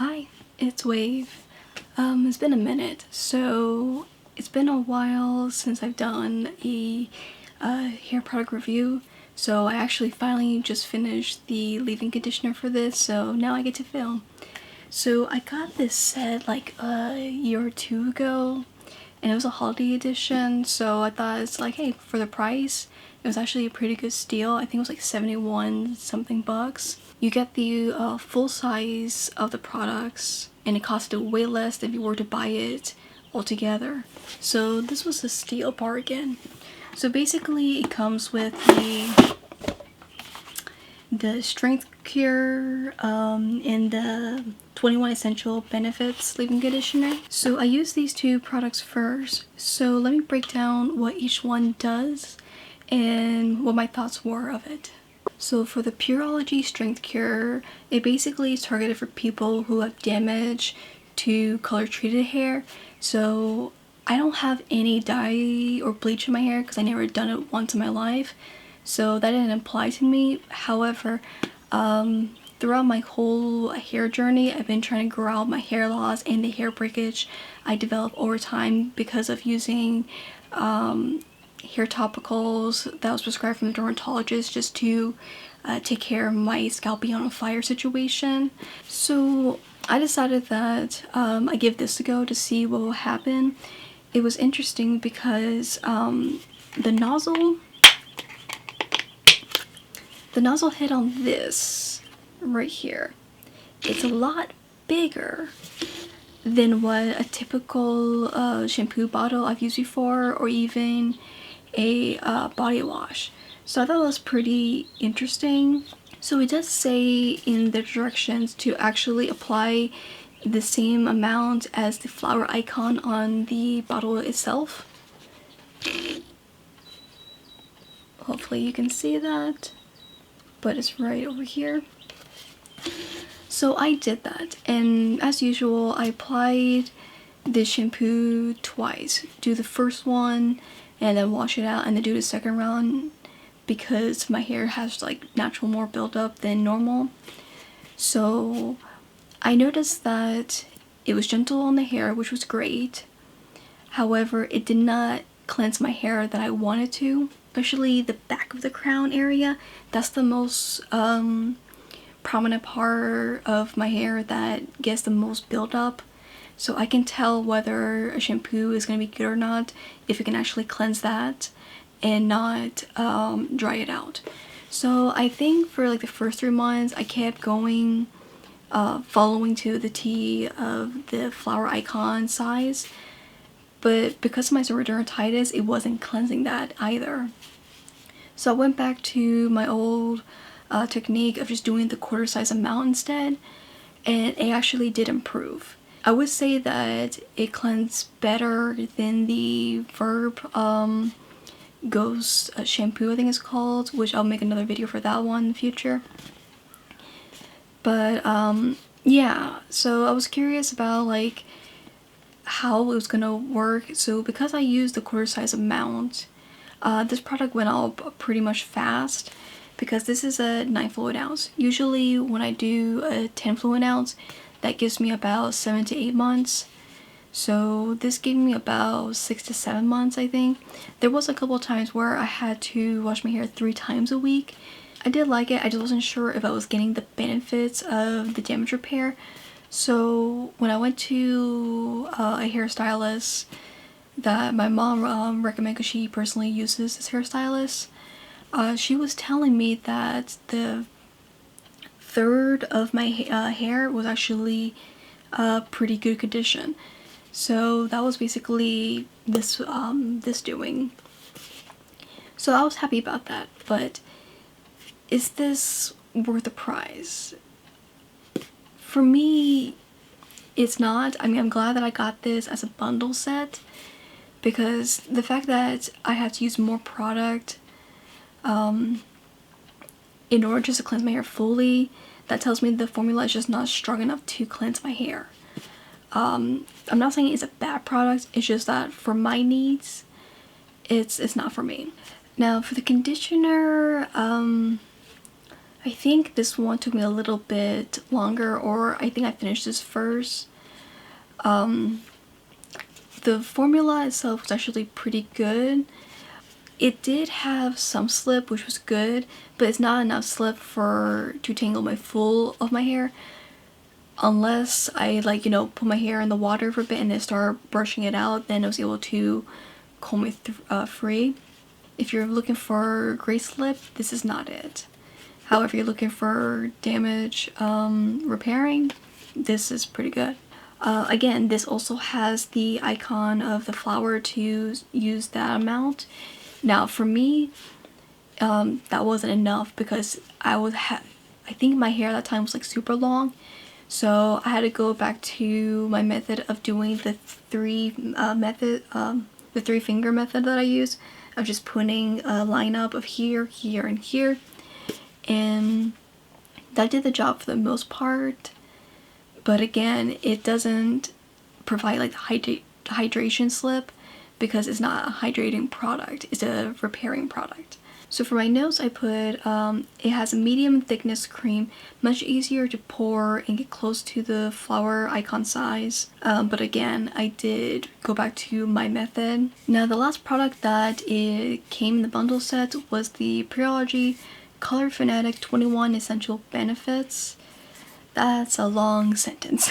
Hi, it's Wave. It's been a minute, so it's been a while since I've done a hair product review. So I actually finally just finished the leave-in conditioner for this, so now I get to film. So I got this set like a year or two ago, and it was a holiday edition, so I thought it's like, hey, for the price, it was actually a pretty good steal. I think it was like 71 something bucks. You get the full size of the products, and it costed way less if you were to buy it all together. So this was a steal bargain. So basically it comes with the strength cure and the 21 essential benefits leave-in conditioner. So I use these two products first. So let me break down what each one does and what my thoughts were of it. So for the Pureology strength cure, it basically is targeted for people who have damage to color treated hair. So I don't have any dye or bleach in my hair because I never done it once in my life, so that didn't apply to me. However, throughout my whole hair journey, I've been trying to grow out my hair loss and the hair breakage I developed over time because of using hair topicals that was prescribed from the dermatologist just to take care of my scalp being on a fire situation. So I decided that I give this a go to see what will happen. It was interesting because the nozzle head on this right here, it's a lot bigger than what a typical shampoo bottle I've used before, or even a body wash. So I thought that was pretty interesting. So it does say in the directions to actually apply the same amount as the flower icon on the bottle itself. Hopefully you can see that, but it's right over here. So I did that, and as usual I applied the shampoo twice. Do the first one and then wash it out, and then do the second round because my hair has like natural more buildup than normal. So I noticed that it was gentle on the hair, which was great. However, it did not cleanse my hair that I wanted to, especially the back of the crown area. That's the most prominent part of my hair that gets the most buildup. So I can tell whether a shampoo is going to be good or not if it can actually cleanse that and not dry it out. So I think for like the first 3 months I kept going, following to the T of the flower icon size, but because of my psoriatic dermatitis it wasn't cleansing that either. So I went back to my old technique of just doing the quarter size amount instead, and it actually did improve. I would say that it cleansed better than the Verb Ghost shampoo, I think it's called, which I'll make another video for that one in the future. But yeah, so I was curious about like how it was gonna work. So because I used the quarter size amount, this product went out pretty much fast because this is a 9 fluid ounce. Usually when I do a 10 fluid ounce, that gives me about 7 to 8 months. So this gave me about 6 to 7 months, I think. There was a couple of times where I had to wash my hair 3 times a week. I did like it, I just wasn't sure if I was getting the benefits of the damage repair. So when I went to a hairstylist that my mom recommended because she personally uses this hairstylist, she was telling me that the third of my hair was actually pretty good condition. So that was basically this doing. So I was happy about that, but is this worth the price? For me, it's not. I mean, I'm glad that I got this as a bundle set because the fact that I had to use more product in order just to cleanse my hair fully, that tells me the formula is just not strong enough to cleanse my hair. I'm not saying it's a bad product, it's just that for my needs, it's not for me. Now for the conditioner, I think this one took me a little bit longer, or I think I finished this first. The formula itself was actually pretty good. It did have some slip, which was good, but it's not enough slip to tangle my full of my hair. Unless I like, you know, put my hair in the water for a bit and then start brushing it out, then I was able to comb it free. If you're looking for great slip, this is not it. However, if you're looking for damage repairing, this is pretty good. Again, this also has the icon of the flower to use that amount. Now, for me, that wasn't enough because I think my hair at that time was like super long, so I had to go back to my method of doing the three finger method that I use, of just putting a lineup of here, here, and here, and that did the job for the most part. But again, it doesn't provide like the hydration slip because it's not a hydrating product, it's a repairing product. So for my nose, I put, it has a medium thickness cream, much easier to pour and get close to the flower icon size. But again, I did go back to my method. Now the last product that it came in the bundle set was the Pureology Color Fanatic 21 Essential Benefits. That's a long sentence.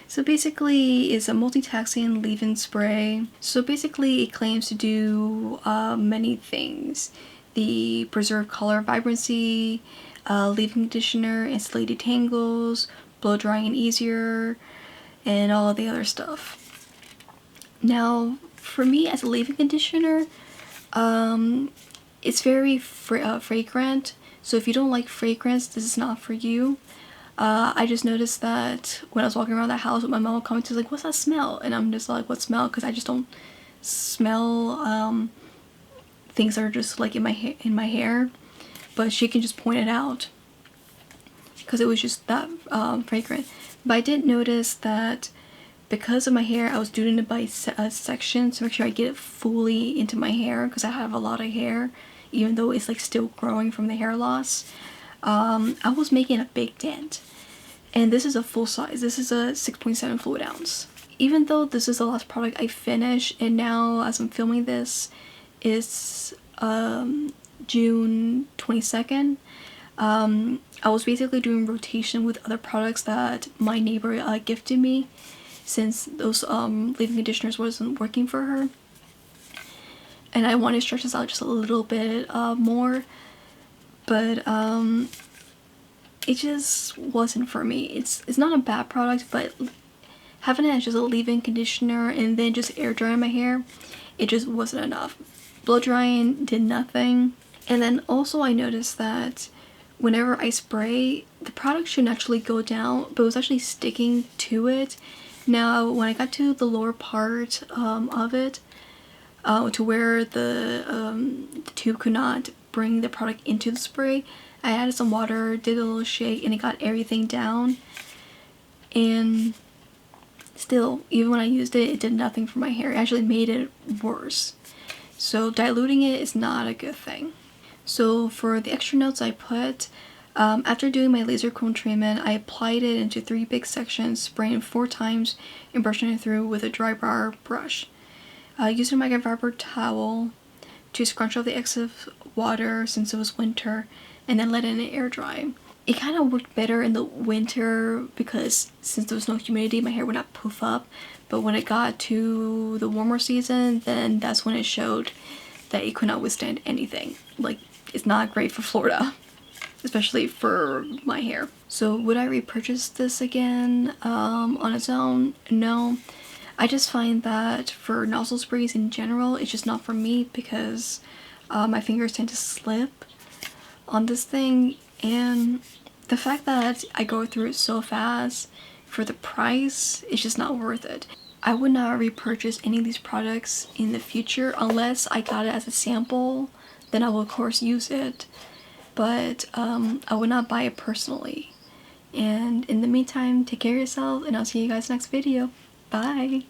So basically, it's a multitasking leave-in spray. So basically, it claims to do many things. The preserve color vibrancy, leave-in conditioner, instantly detangles, blow drying easier, and all the other stuff. Now, for me as a leave-in conditioner, it's very fragrant. So if you don't like fragrance, this is not for you. I just noticed that when I was walking around the house, my mom commented like, "What's that smell?" And I'm just like, "What smell?" Because I just don't smell things that are just like in my hair. But she can just point it out because it was just that fragrant. But I did notice that because of my hair, I was doing it by section to make sure I get it fully into my hair because I have a lot of hair, even though it's like still growing from the hair loss. I was making a big dent, and this is a full size. This is a 6.7 fluid ounce. Even though this is the last product I finished, and now as I'm filming this, it's June 22nd. I was basically doing rotation with other products that my neighbor gifted me, since those leave-in conditioners wasn't working for her, and I wanted to stretch this out just a little bit more. But it just wasn't for me. It's not a bad product, but having it as just a leave-in conditioner and then just air drying my hair, it just wasn't enough. Blow drying did nothing. And then also I noticed that whenever I spray, the product should naturally go down, but it was actually sticking to it. Now when I got to the lower part of it, to where the tube could not bring the product into the spray, I added some water, did a little shake, and it got everything down. And still, even when I used it, it did nothing for my hair. It actually made it worse. So diluting it is not a good thing. So for the extra notes I put, after doing my laser comb treatment, I applied it into 3 big sections, spraying 4 times and brushing it through with a dry bar brush. Using my microfiber towel to scrunch off the excess water since it was winter, and then let it air dry. It kind of worked better in the winter because since there was no humidity, my hair would not poof up. But when it got to the warmer season, then that's when it showed that it could not withstand anything. Like, it's not great for Florida, especially for my hair. So would I repurchase this again on its own? No. I just find that for nozzle sprays in general, it's just not for me because my fingers tend to slip on this thing, and the fact that I go through it so fast for the price, it's just not worth it. I would not repurchase any of these products in the future unless I got it as a sample, then I will of course use it, but I would not buy it personally. And in the meantime, take care of yourself, and I'll see you guys next video. Bye!